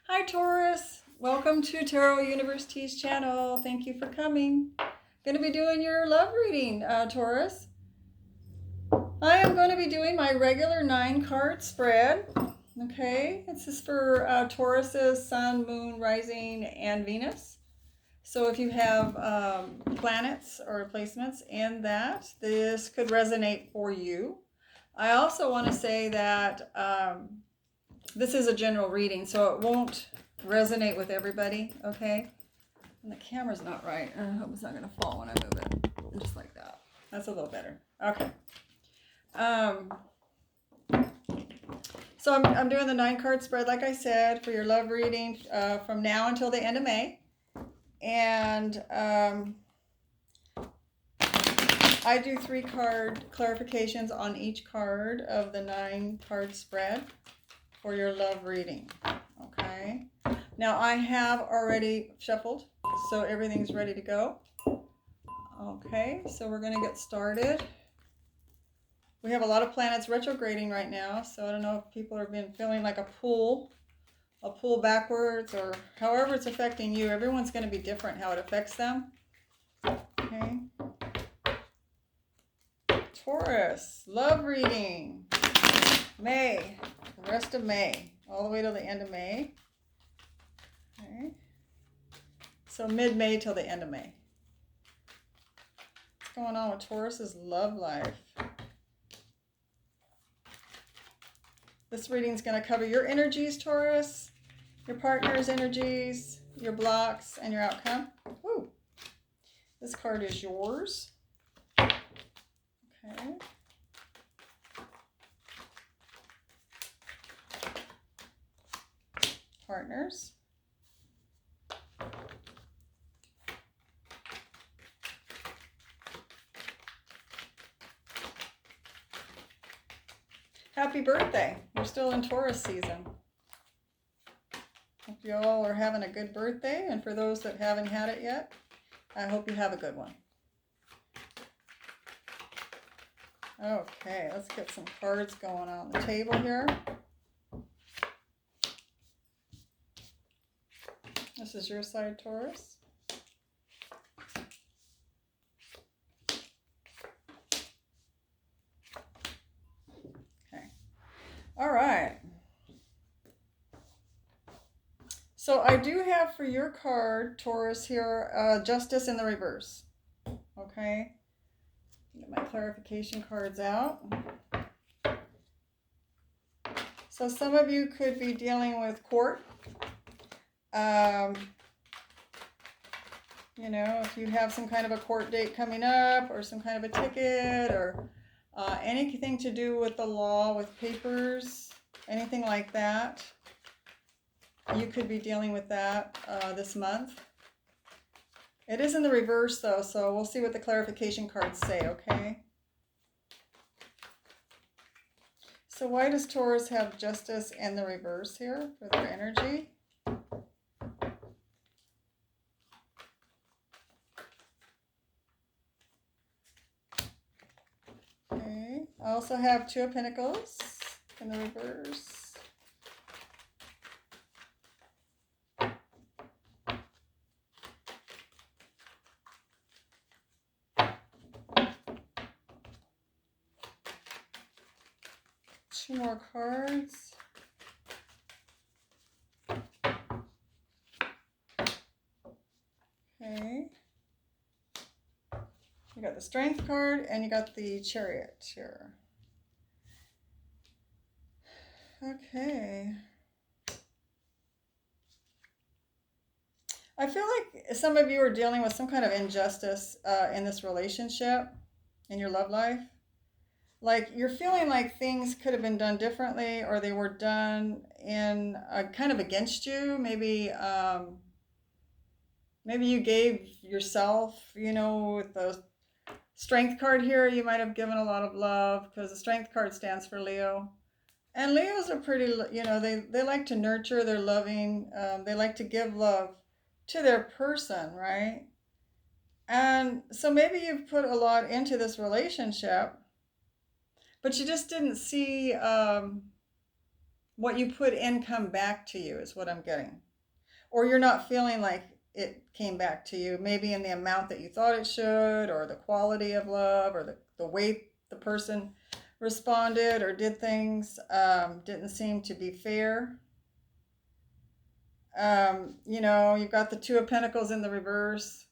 Hi, Taurus. Welcome to Tarot University's channel. Thank you for coming. Going to be doing your love reading, Taurus. I am going to be doing my regular 9-card spread. Okay, this is for Taurus's Sun, Moon, Rising, and Venus. So if you have planets or placements in that, this could resonate for you. I also want to say that this is a general reading, so it won't resonate with everybody, okay? And the camera's not right. I hope it's not going to fall when I move it. Just like that. That's a little better. Okay. So I'm doing the 9-card spread, like I said, for your love reading from now until the end of May. And I do 3-card clarifications on each card of the 9-card spread for your love reading. Okay. Now I have already shuffled, so everything's ready to go. Okay, so we're going to get started. We have a lot of planets retrograding right now, so I don't know if people have been feeling like a pull backwards, or however it's affecting you. Everyone's going to be different how it affects them. Okay. Taurus, love reading. May, the rest of May, all the way till the end of May. Okay. So mid-May till the end of May. What's going on with Taurus's love life? This reading is going to cover your energies, Taurus, your partner's energies, your blocks, and your outcome. Ooh, this card is yours. Okay. Partners. Happy birthday. We're still in Taurus season. Hope you all are having a good birthday, and for those that haven't had it yet, I hope you have a good one. Okay, let's get some cards going on the table here. This is your side, Taurus. Okay. All right. So I do have for your card, Taurus, here, Justice in the reverse. Okay. Get my clarification cards out. So some of you could be dealing with court. You know, if you have some kind of a court date coming up, or some kind of a ticket, or anything to do with the law, with papers, anything like that, you could be dealing with that this month. It is in the reverse though, so we'll see what the clarification cards say, okay? So why does Taurus have Justice and the reverse here for their energy? Okay, I also have 2 of Pentacles in the reverse. Two more cards. Okay. You got the Strength card and you got the Chariot here. Okay. I feel like some of you are dealing with some kind of injustice in this relationship, in your love life. Like you're feeling like things could have been done differently, or they were done in kind of against you. Maybe maybe you gave yourself, you know, with the Strength card here, you might have given a lot of love, because the Strength card stands for Leo. And Leos are pretty, you know, they like to nurture, they're loving, they like to give love to their person, right? And so maybe you've put a lot into this relationship, but you just didn't see what you put in come back to you is what I'm getting. Or you're not feeling like it came back to you, maybe in the amount that you thought it should, or the quality of love, or the way the person responded or did things didn't seem to be fair. You know, you've got the Two of Pentacles in the reverse.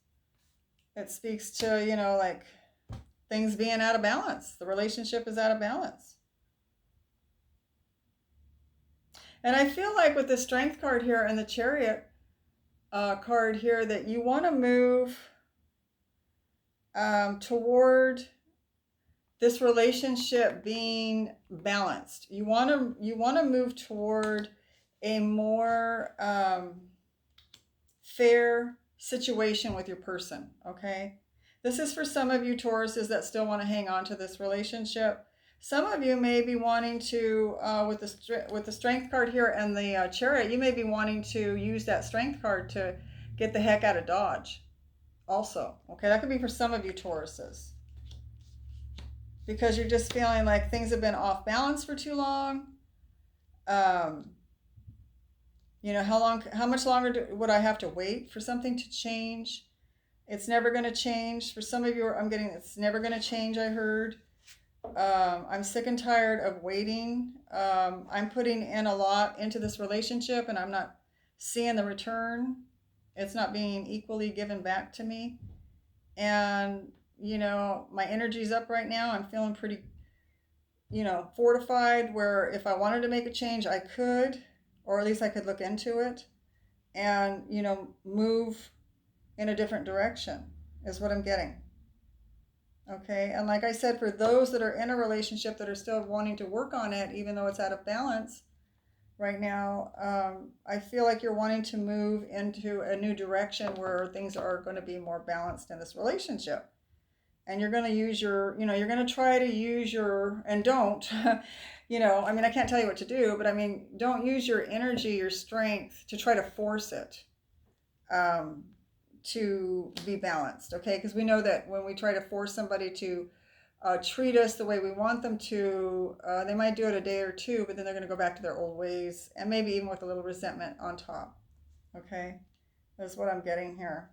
It speaks to, you know, like things being out of balance. The relationship is out of balance. And I feel like with the Strength card here and the Chariot card here that you want to move toward this relationship being balanced. You want to move toward a more fair situation with your person, okay? This is for some of you Tauruses that still want to hang on to this relationship. Some of you may be wanting to, with the Strength card here and the Chariot, you may be wanting to use that Strength card to get the heck out of Dodge also, okay? That could be for some of you Tauruses. Because you're just feeling like things have been off balance for too long. You know, how much longer would I have to wait for something to change? It's never going to change. For some of you, I'm getting it's never going to change, I heard. I'm sick and tired of waiting. I'm putting in a lot into this relationship and I'm not seeing the return. It's not being equally given back to me. And, you know, my energy's up right now. I'm feeling pretty, you know, fortified where if I wanted to make a change, I could, or at least I could look into it and, you know, move in a different direction is what I'm getting. Okay, and like I said, for those that are in a relationship that are still wanting to work on it, even though it's out of balance right now, I feel like you're wanting to move into a new direction where things are going to be more balanced in this relationship. And you're going to use your, you know, you're going to try to use your, and don't, you know, I mean, I can't tell you what to do, but I mean, don't use your energy, your strength to try to force it. To be balanced, okay? Because we know that when we try to force somebody to treat us the way we want them to, they might do it a day or two, but then they're going to go back to their old ways, and maybe even with a little resentment on top, okay? That's what I'm getting here.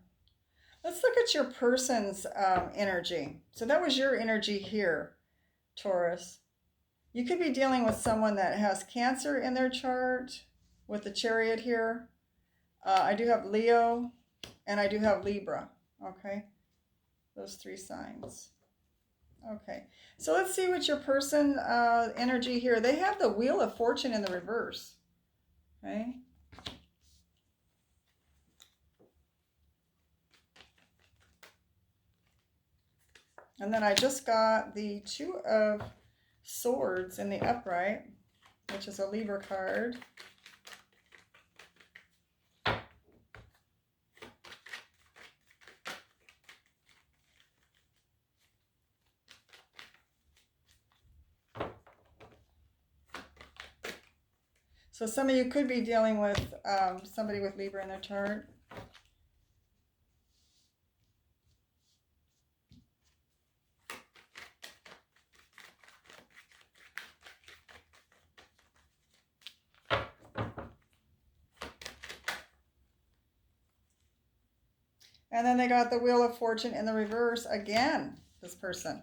Let's look at your person's energy. So that was your energy here, Taurus. You could be dealing with someone that has Cancer in their chart with the Chariot here. I do have Leo. And I do have Libra, okay? Those three signs. Okay, so let's see what your person energy here. They have the Wheel of Fortune in the reverse, okay? And then I just got the Two of Swords in the upright, which is a Libra card. So some of you could be dealing with somebody with Libra in their chart. And then they got the Wheel of Fortune in the reverse again, this person.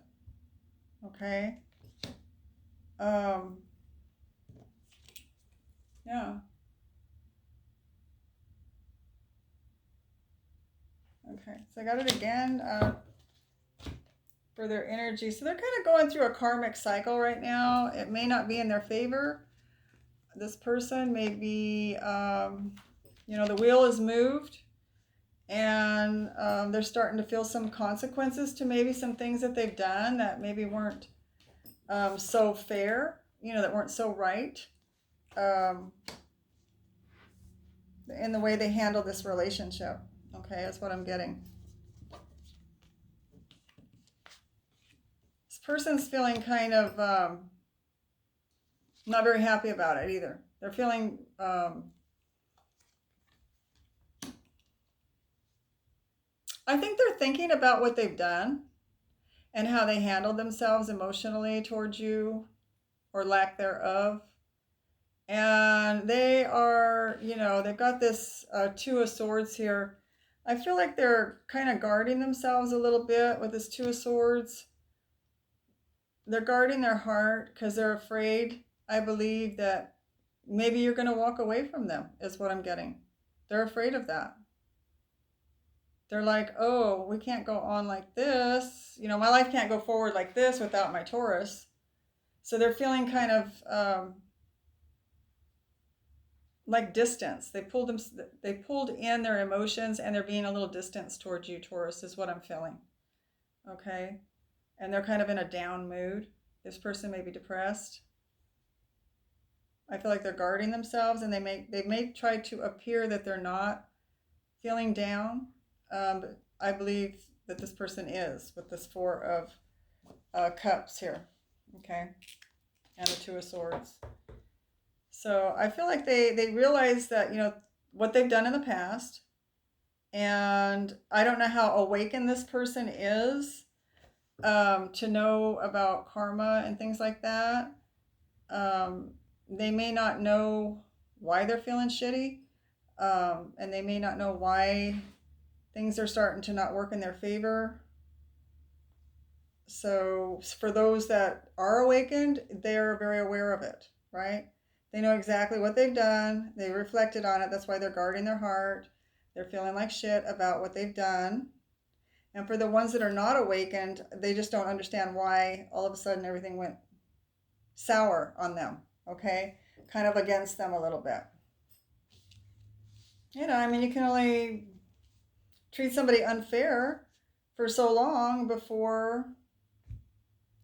Okay. Yeah. Okay, so I got it again for their energy. So they're kind of going through a karmic cycle right now. It may not be in their favor. This person may be, you know, the wheel is moved and they're starting to feel some consequences to maybe some things that they've done that maybe weren't so fair, you know, that weren't so right. In the way they handle this relationship. Okay, that's what I'm getting. This person's feeling kind of not very happy about it either. They're feeling I think they're thinking about what they've done and how they handled themselves emotionally towards you or lack thereof. And they are, they've got this Two of Swords here. I feel like they're kind of guarding themselves a little bit with this Two of Swords. They're guarding their heart because they're afraid, I believe, that maybe you're going to walk away from them, is what I'm getting. They're afraid of that. They're like, oh, we can't go on like this. My life can't go forward like this without my Taurus. So they're feeling kind of like distance. They pulled in their emotions, and they're being a little distance towards you, Taurus, is what I'm feeling. Okay? And they're kind of in a down mood. This person may be depressed. I feel like they're guarding themselves, and they may try to appear that they're not feeling down. But I believe that this person is, with this Four of Cups here. Okay? And the Two of Swords. So I feel like they realize that, what they've done in the past. And I don't know how awakened this person is to know about karma and things like that. They may not know why they're feeling shitty. And they may not know why things are starting to not work in their favor. So for those that are awakened, they're very aware of it, right? They know exactly what they've done. They reflected on it. That's why they're guarding their heart. They're feeling like shit about what they've done. And for the ones that are not awakened, they just don't understand why all of a sudden everything went sour on them, okay? Kind of against them a little bit. You can only treat somebody unfair for so long before,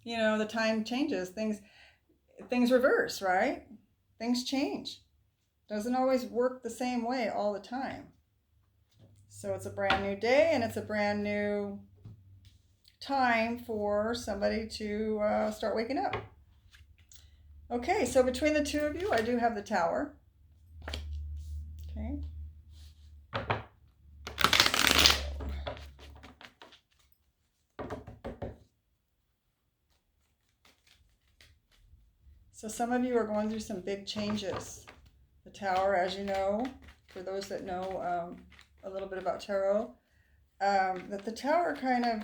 the time changes. Things reverse, right? Things change. Doesn't always work the same way all the time. So it's a brand new day, and it's a brand new time for somebody to start waking up. Okay, so between the two of you, I do have the Tower. Okay. So some of you are going through some big changes. The Tower, as you know, for those that know a little bit about tarot, that the Tower kind of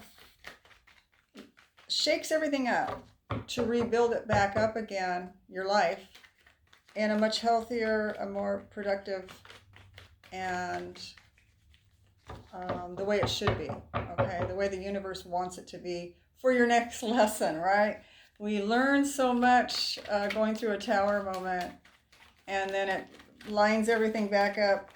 shakes everything up to rebuild it back up again, your life, in a much healthier, a more productive, and the way it should be, okay? The way the universe wants it to be for your next lesson, right? We learn so much going through a Tower moment, and then it lines everything back up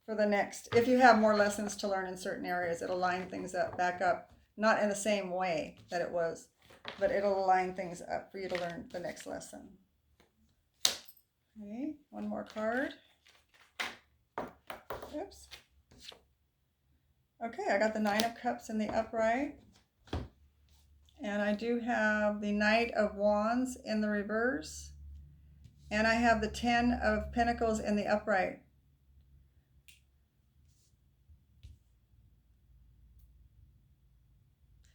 for the next. If you have more lessons to learn in certain areas, it'll line things up back up, not in the same way that it was, but it'll line things up for you to learn the next lesson. Okay, one more card. Oops. Okay, I got the Nine of Cups in the upright. And I do have the Knight of Wands in the reverse. And I have the Ten of Pentacles in the upright.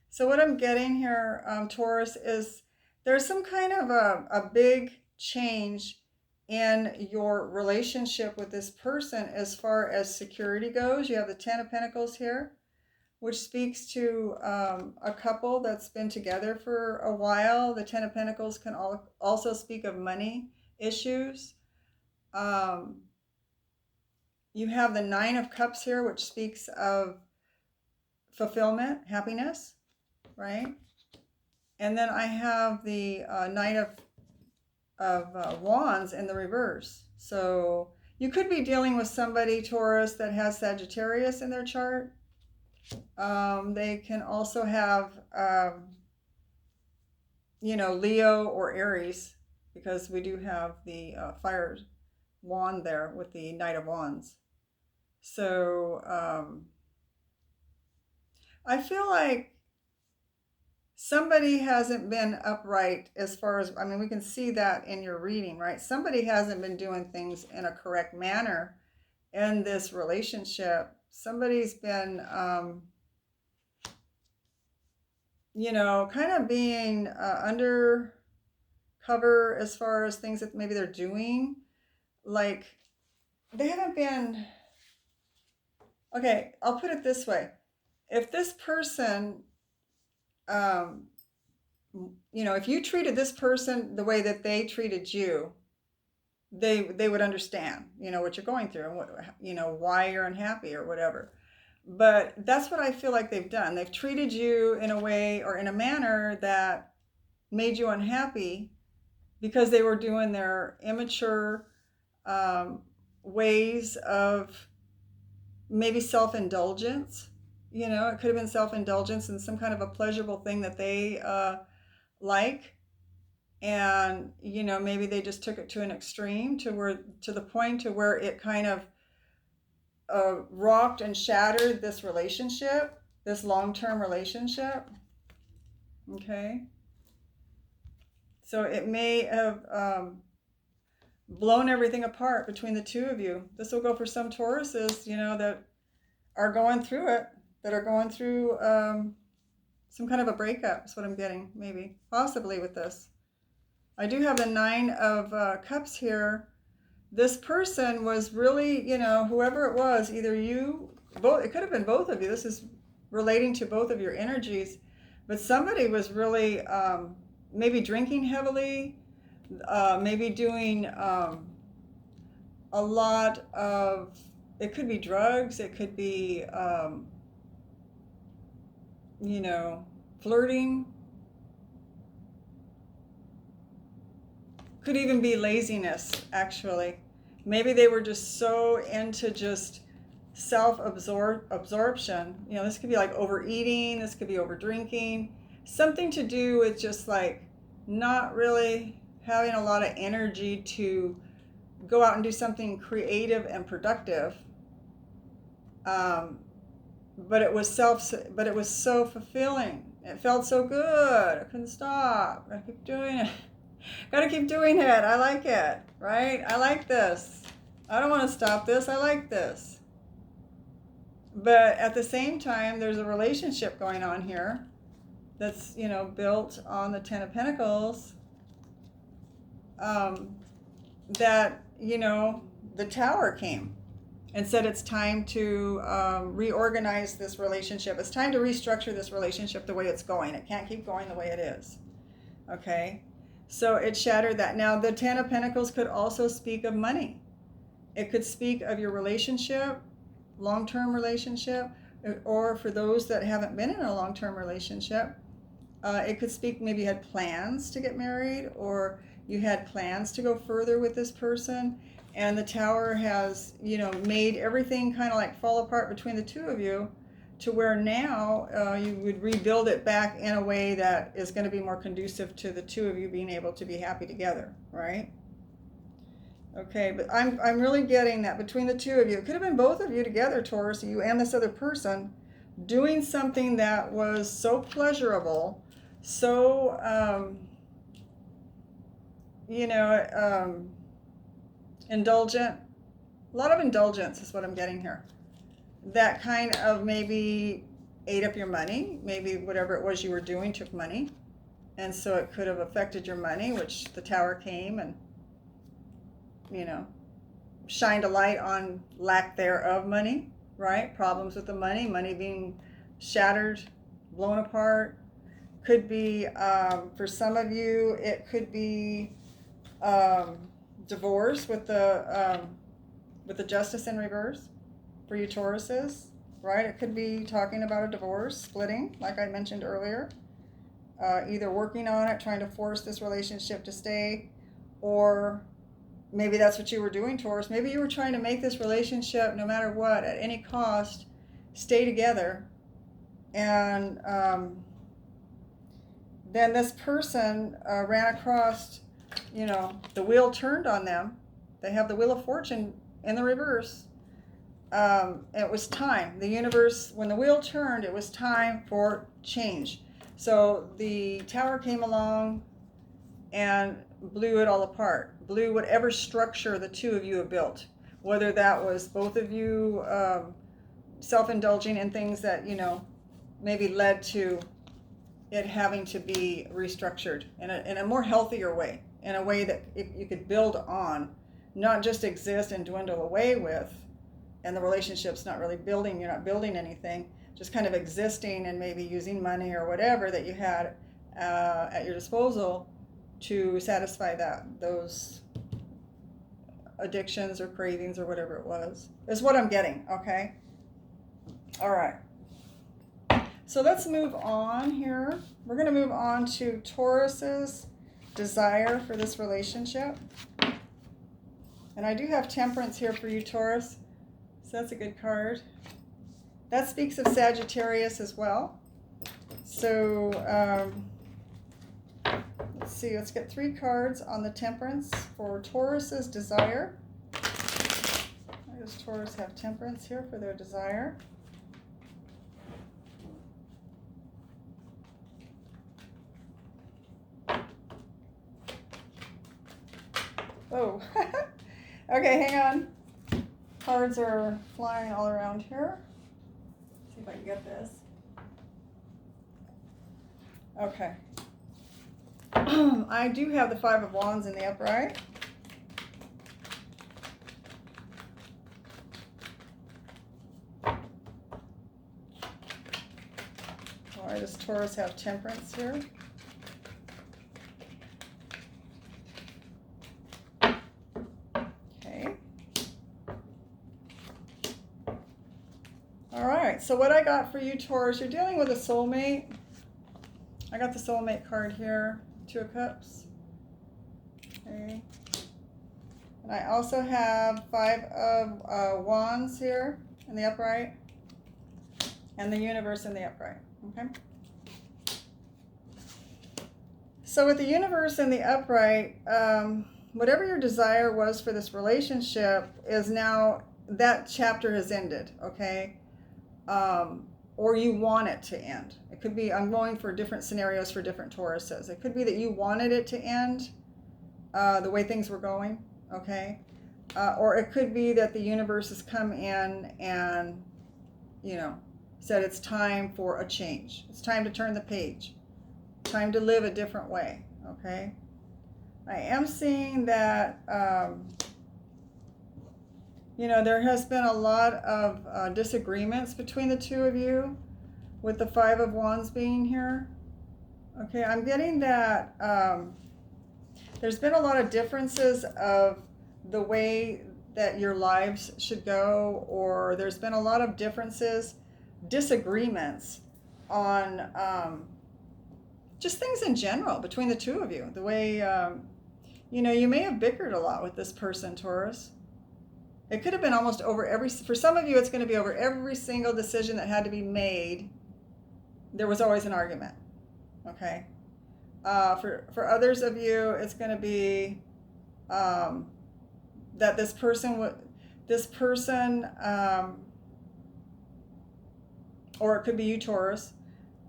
So what I'm getting here, Taurus, is there's some kind of a big change in your relationship with this person as far as security goes. You have the Ten of Pentacles here, which speaks to a couple that's been together for a while. The Ten of Pentacles can also speak of money issues. You have the Nine of Cups here, which speaks of fulfillment, happiness, right? And then I have the Knight of Wands in the reverse. So you could be dealing with somebody, Taurus, that has Sagittarius in their chart. They can also have, Leo or Aries, because we do have the fire wand there with the Knight of Wands. So I feel like somebody hasn't been upright as far as, we can see that in your reading, right? Somebody hasn't been doing things in a correct manner in this relationship. Somebody's been, kind of being under cover as far as things that maybe they're doing. Like, they haven't been, okay, I'll put it this way. If this person, um, if you treated this person the way that they treated you, they would understand, what you're going through and why you're unhappy or whatever. But that's what I feel like they've done. They've treated you in a way or in a manner that made you unhappy because they were doing their immature ways of maybe self-indulgence. It could have been self-indulgence and some kind of a pleasurable thing that they like. And maybe they just took it to an extreme to the point to where it kind of rocked and shattered this relationship, this long-term relationship. Okay, so it may have blown everything apart between the two of you. This will go for some Tauruses, that are going through it, that are going through some kind of a breakup is what I'm getting, maybe, possibly with this. I do have the 9 of Cups here. This person was really, whoever it was, either you, both, it could have been both of you. This is relating to both of your energies. But somebody was really maybe drinking heavily, maybe doing a lot of, it could be drugs, it could be, flirting. Could even be laziness, actually. Maybe they were just so into just self-absorption. This could be like overeating, this could be over drinking, something to do with just like not really having a lot of energy to go out and do something creative and productive. But it was so fulfilling. It felt so good. I couldn't stop. I keep doing it. Gotta keep doing it. I like it, right? I like this. I don't want to stop this. I like this. But at the same time, there's a relationship going on here that's, built on the 10 of Pentacles. That, the Tower came and said it's time to reorganize this relationship. It's time to restructure this relationship the way it's going. It can't keep going the way it is. Okay? So it shattered that. Now, the 10 of Pentacles could also speak of money. It could speak of your relationship, long-term relationship, or for those that haven't been in a long-term relationship, it could speak, maybe you had plans to get married, or you had plans to go further with this person, and the Tower has, made everything kind of like fall apart between the two of you, to where now you would rebuild it back in a way that is going to be more conducive to the two of you being able to be happy together, right? Okay, but I'm really getting that between the two of you. It could have been both of you together, Taurus, you and this other person, doing something that was so pleasurable, so, indulgent. A lot of indulgence is what I'm getting here. That kind of maybe ate up your money. Maybe whatever it was you were doing took money. And so it could have affected your money, which the Tower came and, shined a light on lack thereof money, right? Problems with the money being shattered, blown apart. Could be, for some of you, it could be divorce with the Justice in reverse. For you Tauruses, right? It could be talking about a divorce, splitting, like I mentioned earlier. Either working on it, trying to force this relationship to stay, or maybe that's what you were doing, Taurus. Maybe you were trying to make this relationship, no matter what, at any cost, stay together. And then this person ran across, the wheel turned on them. They have the Wheel of Fortune in the reverse. It was time. The universe, when the wheel turned, it was time for change. So the Tower came along and blew it all apart, blew whatever structure the two of you have built, whether that was both of you self-indulging in things that, maybe led to it having to be restructured in a more healthier way. in a way that you could build on, not just exist and dwindle away with, and the relationship's not really building, you're not building anything, just kind of existing and maybe using money or whatever that you had at your disposal to satisfy those addictions or cravings or whatever it was, is what I'm getting, okay? All right. So let's move on here. We're going to move on to Taurus's desire for this relationship. And I do have Temperance here for you, Taurus. So that's a good card. That speaks of Sagittarius as well. So let's see. Let's get 3 cards on the Temperance for Taurus's desire. Why does Taurus have Temperance here for their desire? Oh, okay, hang on. Cards are flying all around here. Let's see if I can get this. Okay. I do have the 5 of Wands in the upright. Why does Taurus have Temperance here? So what I got for you, Taurus, you're dealing with a soulmate. I got the soulmate card here, 2 of Cups. Okay. And I also have 5 of Wands here in the upright. And the Universe in the upright. Okay. So with the Universe in the upright, whatever your desire was for this relationship is now, that chapter has ended, okay? Or you want it to end. It could be, I'm going for different scenarios for different Tauruses. It could be that you wanted it to end the way things were going, okay? Or it could be that the universe has come in and, you know, said it's time for a change. It's time to turn the page. Time to live a different way, okay? I am seeing that, you know, there has been a lot of disagreements between the 2 of you, with the 5 of Wands being here. Okay, I'm getting that there's been a lot of differences of the way that your lives should go, or there's been a lot of disagreements on just things in general between the 2 of you. The way, you know, you may have bickered a lot with this person, Taurus. It could have been almost over for some of you, it's going to be over every single decision that had to be made. There was always an argument, okay? For others of you, it's going to be that this person, or it could be you, Taurus,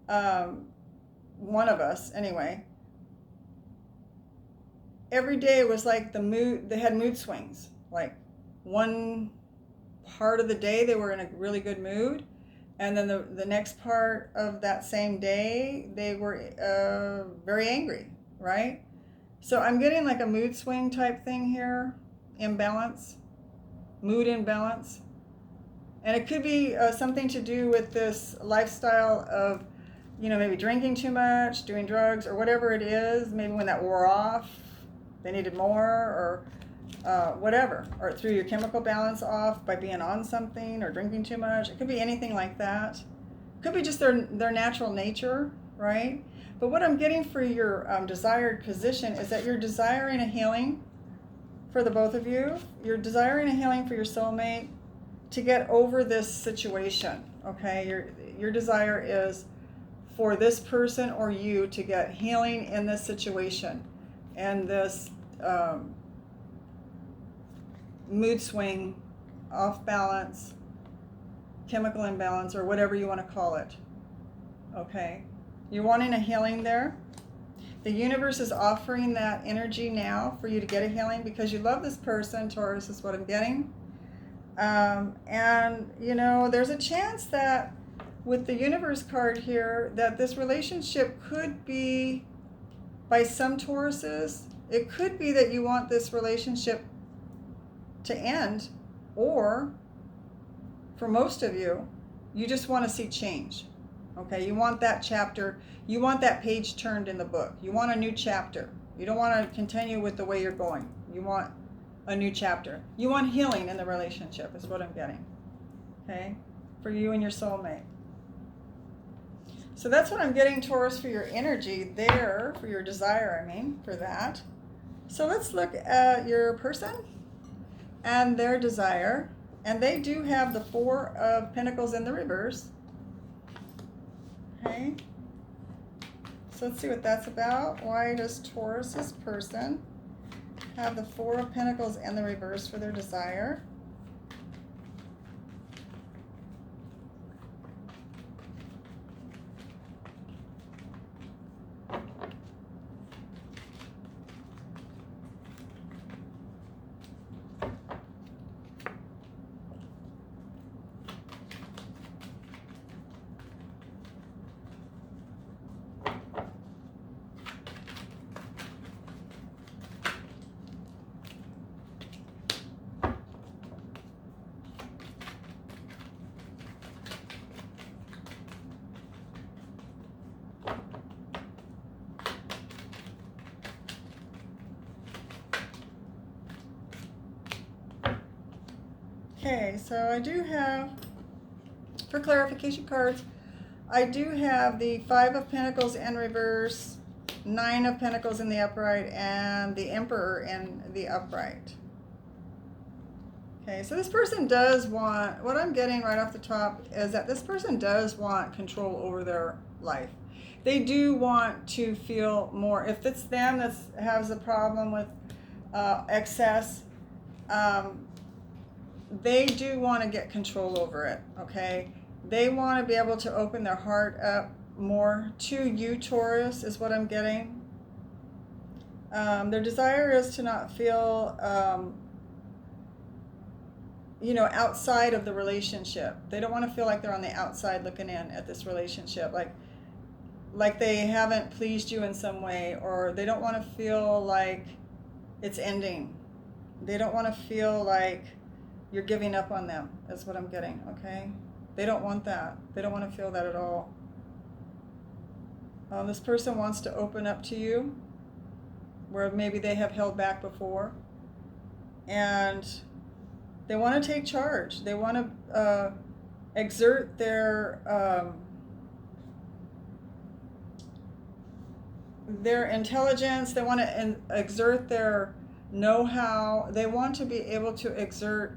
one of us anyway. Every day was like they had mood swings. Like one part of the day they were in a really good mood, and then the next part of that same day they were very angry, right? So I'm getting like a mood swing type thing here, mood imbalance. And it could be something to do with this lifestyle of, you know, maybe drinking too much, doing drugs, or whatever it is. Maybe when that wore off, they needed more, or whatever. Or it threw your chemical balance off by being on something or drinking too much. It could be anything like that. It could be just their natural nature, right? But what I'm getting for your desired position is that you're desiring a healing for the both of you. You're desiring a healing for your soulmate to get over this situation, okay? Your desire is for this person or you to get healing in this situation and this mood swing, off balance, chemical imbalance, or whatever you want to call it, okay? You're wanting a healing there. The universe is offering that energy now for you to get a healing because you love this person, Taurus, is what I'm getting. And, you know, there's a chance that with the universe card here, that this relationship could be, by some Tauruses, It could be that you want this relationship to end, or for most of you, you just want to see change. Okay, you want that chapter, you want that page turned in the book. You want a new chapter. You don't want to continue with the way you're going. You want a new chapter. You want healing in the relationship is what I'm getting. Okay, for you and your soulmate. So that's what I'm getting, Taurus, for your energy there, for your desire, for that. So let's look at your person and their desire. And they do have the Four of Pentacles in the reverse. Okay. So let's see what that's about. Why does Taurus's person have the Four of Pentacles in the reverse for their desire? Okay, so I do have, for clarification cards, I do have the Five of Pentacles in reverse, Nine of Pentacles in the upright, and the Emperor in the upright. Okay, so this person does want, what I'm getting right off the top is that this person does want control over their life. They do want to feel more, if it's them that has a problem with excess, they do want to get control over it, okay? They want to be able to open their heart up more to you, Taurus, is what I'm getting. Their desire is to not feel, outside of the relationship. They don't want to feel like they're on the outside looking in at this relationship, like they haven't pleased you in some way, or they don't want to feel like it's ending. They don't want to feel like you're giving up on them, is what I'm getting, okay? They don't want that. They don't want to feel that at all. This person wants to open up to you, where maybe they have held back before. And they want to take charge. They want to exert their intelligence. They want to exert their know-how. They want to be able to exert,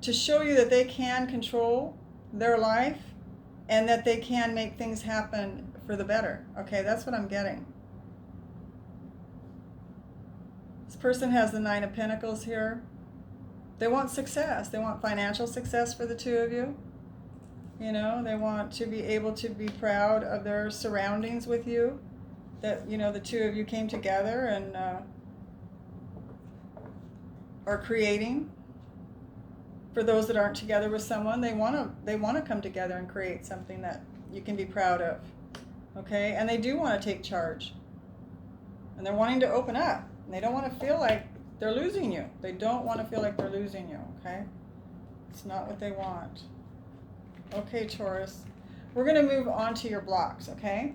to show you that they can control their life and that they can make things happen for the better. Okay, that's what I'm getting. This person has the Nine of Pentacles here. They want success. They want financial success for the two of you. They want to be able to be proud of their surroundings with you. That, the two of you came together and are creating. For those that aren't together with someone, they want to come together and create something that you can be proud of. Okay? And they do want to take charge. And they're wanting to open up. And they don't want to feel like they're losing you. They don't want to feel like they're losing you. Okay? It's not what they want. Okay, Taurus. We're going to move on to your blocks, okay?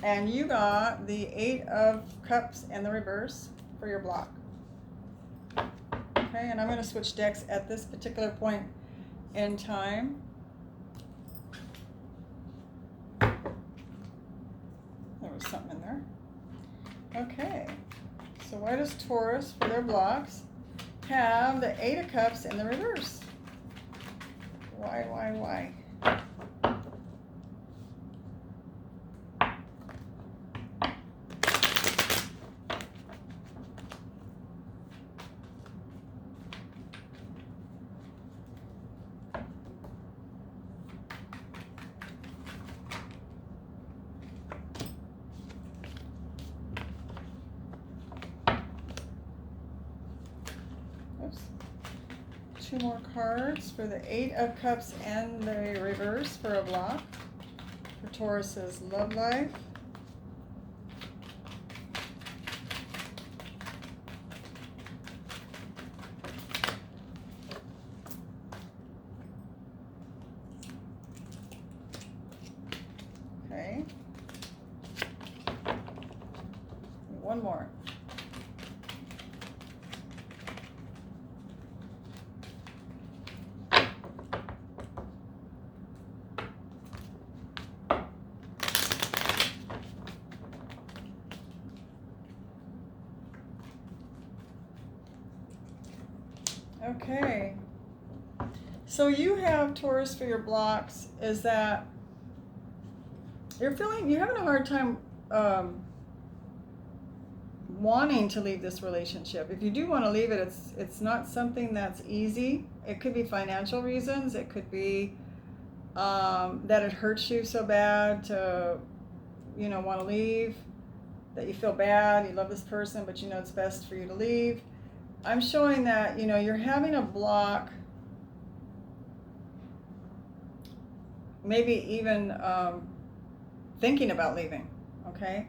And you got the Eight of Cups in the reverse for your block. Okay, and I'm going to switch decks at this particular point in time. There was something in there. Okay, so why does Taurus, for their blocks, have the Eight of Cups in the reverse? Why? Two more cards for the Eight of Cups and the reverse for a block for Taurus's love life. Okay. So you have, Taurus, for your blocks is that you're having a hard time wanting to leave this relationship. If you do want to leave it, it's not something that's easy. It could be financial reasons. It could be that it hurts you so bad to, want to leave, that you feel bad, you love this person, but you know it's best for you to leave. I'm showing that, you're having a block, maybe even thinking about leaving, okay?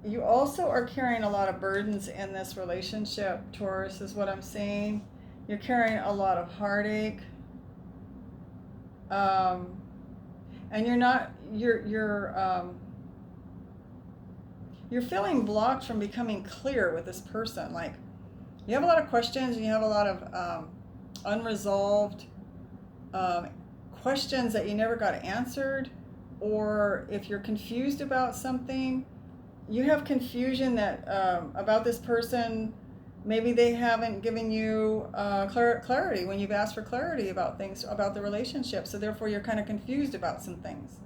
You also are carrying a lot of burdens in this relationship, Taurus, is what I'm seeing. You're carrying a lot of heartache. And you're feeling blocked from becoming clear with this person. Like, you have a lot of questions and you have a lot of unresolved questions that you never got answered, or if you're confused about something, you have confusion that about this person. Maybe they haven't given you clarity when you've asked for clarity about things, about the relationship. So therefore, you're kind of confused about some things.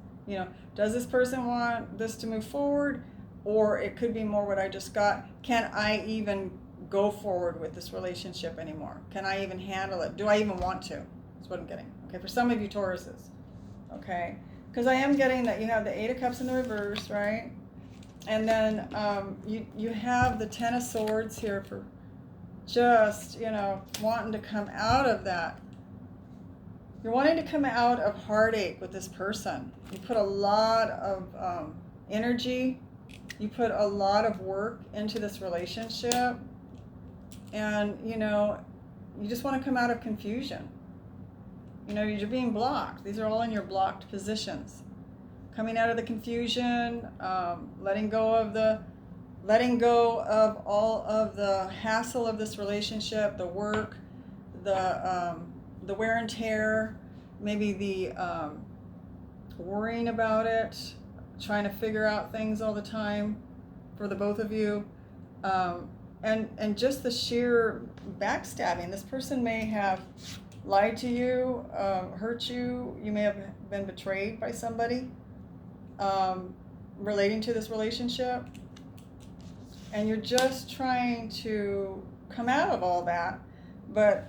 Does this person want this to move forward? Or it could be more what I just got. Can I even go forward with this relationship anymore? Can I even handle it? Do I even want to? That's what I'm getting. Okay, for some of you Tauruses. Okay, because I am getting that you have the Eight of Cups in the reverse, right? And then you have the Ten of Swords here for just, wanting to come out of that. You're wanting to come out of heartache with this person. You put a lot of energy. You put a lot of work into this relationship. And, you just want to come out of confusion. You're being blocked. These are all in your blocked positions. Coming out of the confusion, letting go of all of the hassle of this relationship, the work, the wear and tear, maybe the worrying about it, trying to figure out things all the time for the both of you, and just the sheer backstabbing. This person may have lied to you, hurt you. You may have been betrayed by somebody relating to this relationship. And you're just trying to come out of all that, but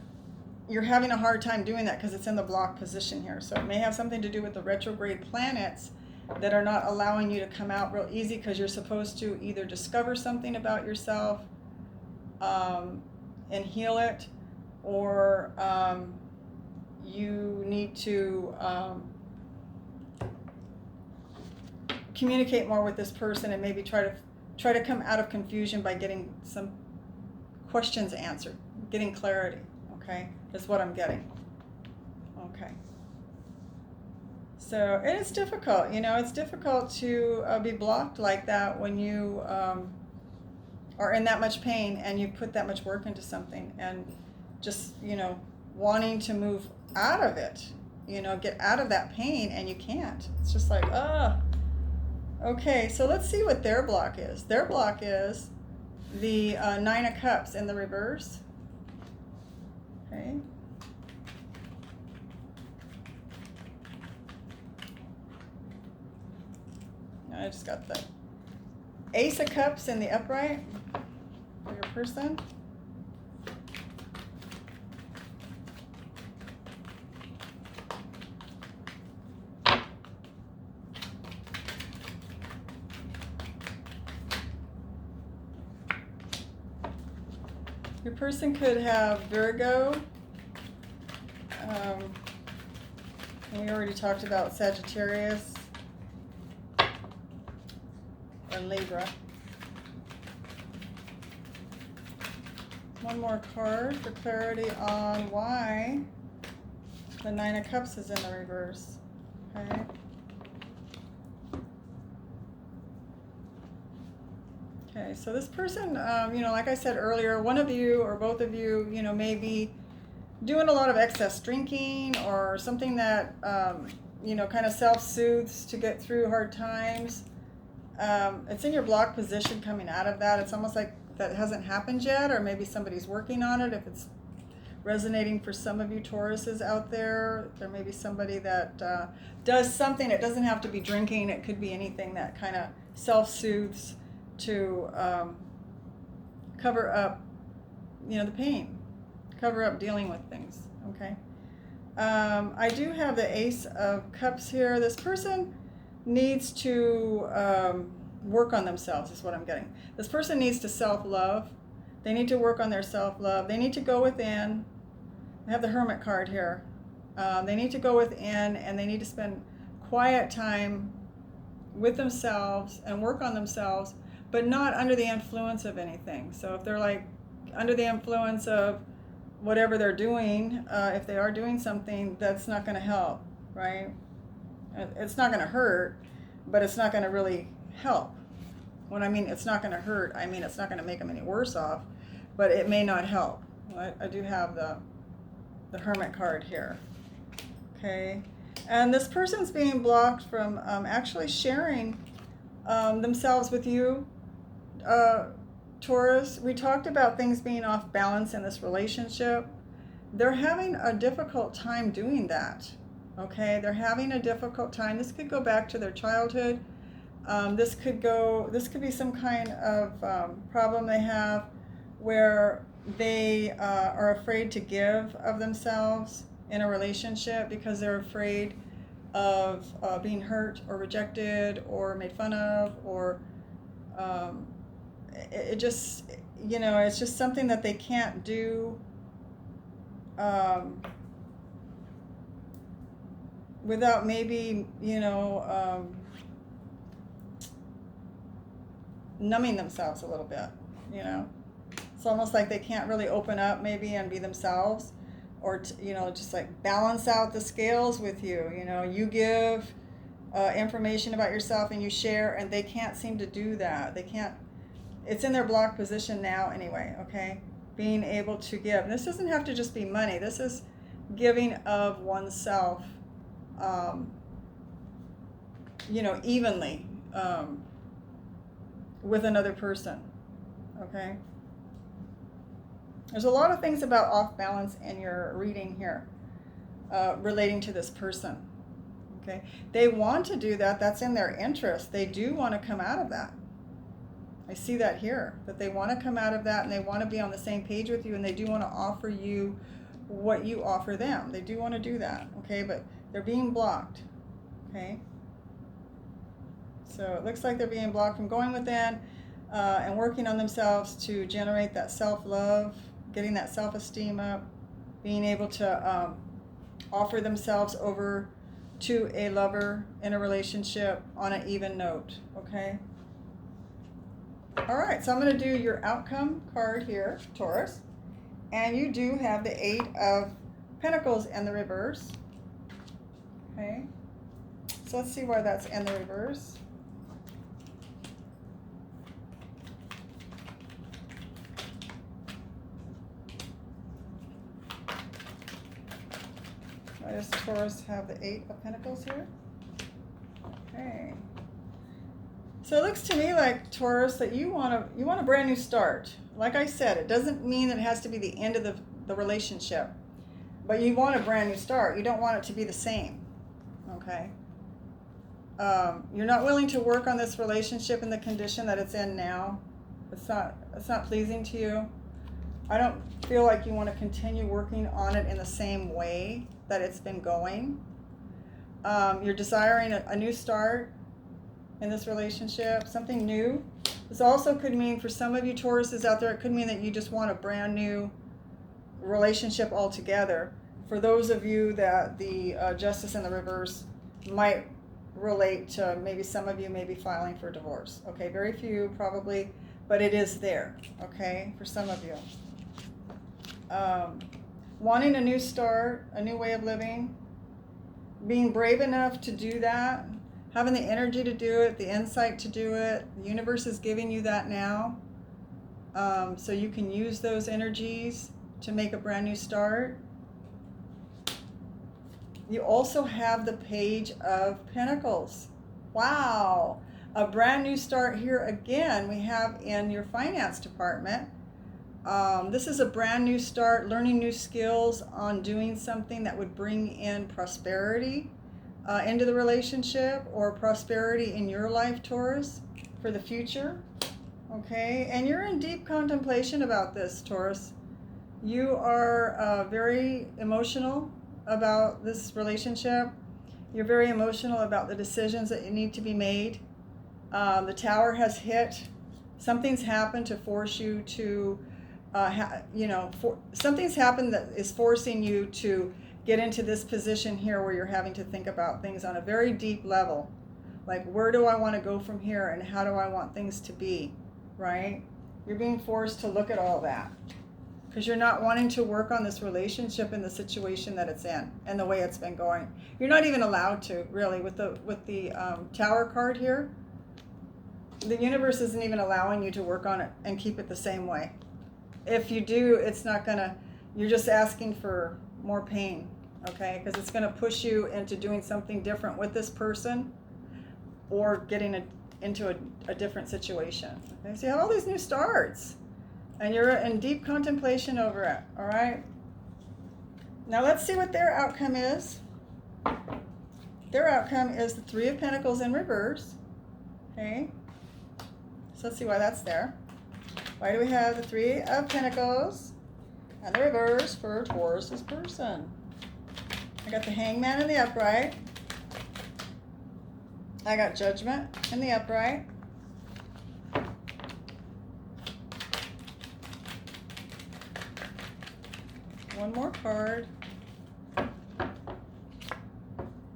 you're having a hard time doing that because it's in the block position here. So it may have something to do with the retrograde planets that are not allowing you to come out real easy, because you're supposed to either discover something about yourself and heal it, or you need to communicate more with this person and maybe try to come out of confusion by getting some questions answered, getting clarity, okay? That's what I'm getting, okay? So it is difficult, it's difficult to be blocked like that when you are in that much pain and you put that much work into something, and just, wanting to move out of it, get out of that pain, and you can't. It's just like, Okay, so let's see what their block is. Their block is the Nine of Cups in the reverse. Okay. I just got the Ace of Cups in the upright for your person. Your person could have Virgo. And we already talked about Sagittarius or Libra. One more card for clarity on why the Nine of Cups is in the reverse. Okay. Okay, so this person, like I said earlier, one of you or both of you, may be doing a lot of excess drinking or something that, kind of self-soothes to get through hard times. It's in your block position coming out of that. It's almost like that hasn't happened yet, or maybe somebody's working on it. If it's resonating for some of you Tauruses out there, there may be somebody that does something. It doesn't have to be drinking. It could be anything that kind of self-soothes to cover up, the pain, cover up dealing with things, okay? I do have the Ace of Cups here. This person needs to work on themselves, is what I'm getting. This person needs to self-love. They need to work on their self-love. They need to go within. I have the Hermit card here. They need to go within, and they need to spend quiet time with themselves and work on themselves, but not under the influence of anything. So if they're like under the influence of whatever they're doing, if they are doing something, that's not going to help, right? It's not going to hurt, but it's not going to really help. When I mean it's not going to hurt, I mean it's not going to make them any worse off, but it may not help. I do have the Hermit card here, okay? And this person's being blocked from actually sharing themselves with you, Taurus. We talked about things being off balance in this relationship. They're having a difficult time doing that, okay? They're having a difficult time. This could go back to their childhood. This could be some kind of problem they have where they are afraid to give of themselves in a relationship because they're afraid of being hurt or rejected or made fun of, or it's just something that they can't do without maybe, numbing themselves a little bit, It's almost like they can't really open up maybe and be themselves, or just like balance out the scales with you. You give information about yourself and you share, and they can't seem to do that. They can't. It's in their block position now anyway, okay? Being able to give. And this doesn't have to just be money. This is giving of oneself, evenly with another person, okay? There's a lot of things about off balance in your reading here relating to this person, okay? They want to do that. That's in their interest. They do want to come out of that. I see that here, that they want to come out of that, and they want to be on the same page with you, and they do want to offer you what you offer them. They do want to do that, okay? But they're being blocked, okay? So it looks like they're being blocked from going within and working on themselves to generate that self-love, getting that self-esteem up, being able to offer themselves over to a lover in a relationship on an even note, okay? All right, so I'm going to do your outcome card here, Taurus. And you do have the 8 of Pentacles in the reverse. Okay, so let's see why that's in the reverse. Why does Taurus have the 8 of Pentacles here? Okay. So it looks to me like, Taurus, that you want a brand new start. Like I said, it doesn't mean that it has to be the end of the relationship, but you want a brand new start. You don't want it to be the same, okay? You're not willing to work on this relationship in the condition that it's in now. It's not pleasing to you. I don't feel like you want to continue working on it in the same way that it's been going. You're desiring a new start in this relationship, something new. This also could mean, for some of you Tauruses out there, it could mean that you just want a brand new relationship altogether. For those of you that the Justice in the reverse might relate to, maybe some of you may be filing for divorce. Okay, very few probably, but it is there, okay, for some of you. Wanting a new start, a new way of living, being brave enough to do that, having the energy to do it, the insight to do it. The universe is giving you that now. So you can use those energies to make a brand new start. You also have the Page of Pentacles. Wow. A brand new start here again we have in your finance department. This is a brand new start, learning new skills on doing something that would bring in prosperity into the relationship, or prosperity in your life, Taurus, for the future. Okay, and you're in deep contemplation about this, Taurus. You are very emotional about this relationship. You're very emotional about the decisions that need to be made. The tower has hit. Something's happened to force you to, something's happened that is forcing you to get into this position here where you're having to think about things on a very deep level. Like, where do I want to go from here, and how do I want things to be, right? You're being forced to look at all that because you're not wanting to work on this relationship in the situation that it's in and the way it's been going. You're not even allowed to, really, with the Tower card here. The universe isn't even allowing you to work on it and keep it the same way. If you do, it's not gonna, you're just asking for more pain, okay? Because it's gonna push you into doing something different with this person, or getting into a different situation. Okay, so you have all these new starts, and you're in deep contemplation over it, all right? Now let's see what their outcome is. Their outcome is the Three of Pentacles in reverse, okay? So let's see why that's there. Why do we have the Three of Pentacles and the reverse for Taurus's person? I got the Hangman in the upright. I got Judgment in the upright. One more card.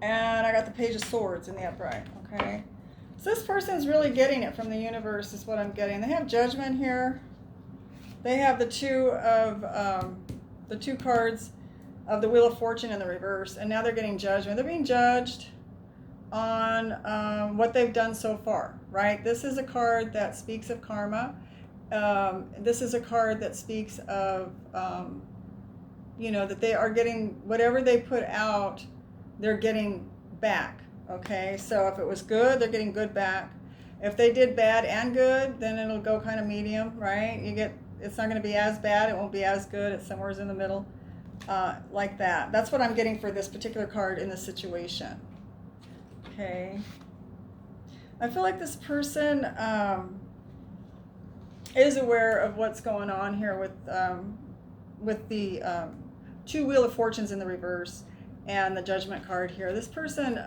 And I got the Page of Swords in the upright, okay? So this person's really getting it from the universe is what I'm getting. They have Judgment here. They have the two cards of the Wheel of Fortune in the reverse, and now they're getting Judgment. They're being judged on what they've done so far, right? This is a card that speaks of karma. This is a card that speaks of, that they are getting whatever they put out, they're getting back. Okay, so if it was good, they're getting good back. If they did bad and good, then it'll go kind of medium, right? It's not going to be as bad, it won't be as good, it's somewhere in the middle, like that. That's what I'm getting for this particular card in this situation. Okay. I feel like this person is aware of what's going on here with the two Wheel of Fortunes in the reverse and the Judgment card here. This person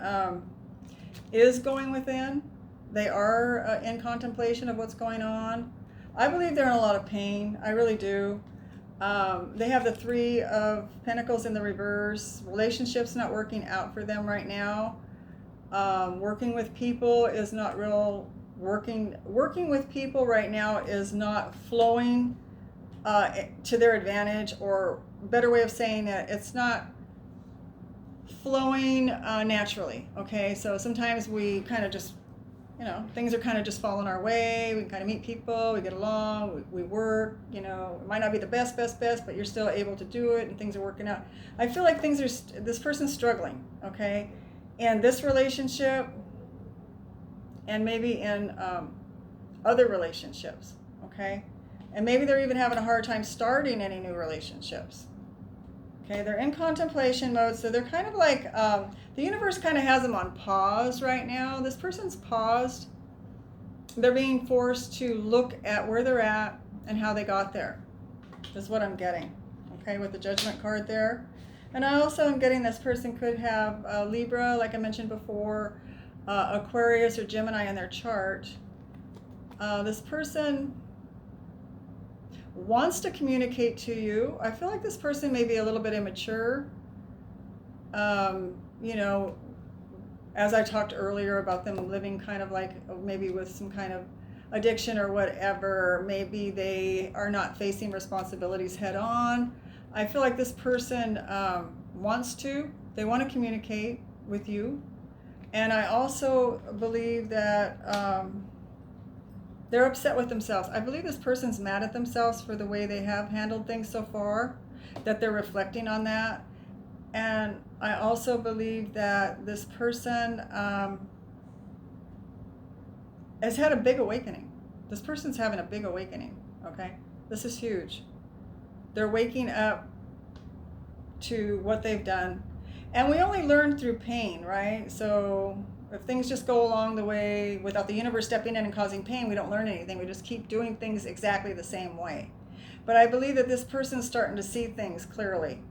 is going within. They are in contemplation of what's going on. I believe they're in a lot of pain. I really do. They have the Three of Pentacles in the reverse. Relationships not working out for them right now. Working with people is not real. Working with people right now is not flowing to their advantage, or better way of saying it, it's not flowing naturally. Okay, so sometimes we kind of just, things are kind of just falling our way. We kind of meet people, we get along, we work, it might not be the best, but you're still able to do it and things are working out. I feel like this person's struggling, okay, in this relationship and maybe in other relationships, okay, and maybe they're even having a hard time starting any new relationships. Okay, they're in contemplation mode, so they're kind of like, the universe kind of has them on pause right now. This person's paused. They're being forced to look at where they're at and how they got there. This is what I'm getting, okay, with the Judgment card there. And I also am getting this person could have Libra, like I mentioned before, Aquarius or Gemini in their chart. This person wants to communicate to you. I feel like this person may be a little bit immature. As I talked earlier about them living kind of like maybe with some kind of addiction or whatever, maybe they are not facing responsibilities head on. I feel like this person they want to communicate with you. And I also believe that they're upset with themselves. I believe this person's mad at themselves for the way they have handled things so far, that they're reflecting on that. And I also believe that this person has had a big awakening. This person's having a big awakening, okay? This is huge. They're waking up to what they've done. And we only learn through pain, right? So if things just go along the way without the universe stepping in and causing pain, we don't learn anything. We just keep doing things exactly the same way. But I believe that this person's starting to see things clearly.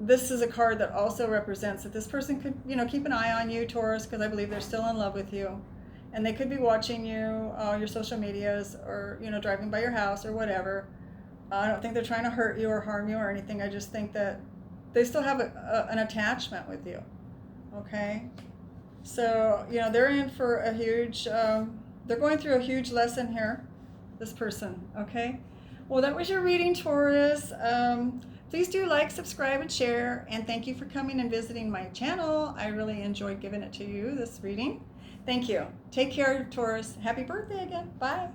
This is a card that also represents that this person could, keep an eye on you, Taurus, because I believe they're still in love with you. And they could be watching you, your social medias, or, driving by your house or whatever. I don't think they're trying to hurt you or harm you or anything. I just think that they still have an attachment with you, okay? So, they're in for a huge, they're going through a huge lesson here, this person, okay? Well, that was your reading, Taurus. Please do like, subscribe, and share. And thank you for coming and visiting my channel. I really enjoyed giving it to you, this reading. Thank you. Take care, Taurus. Happy birthday again. Bye.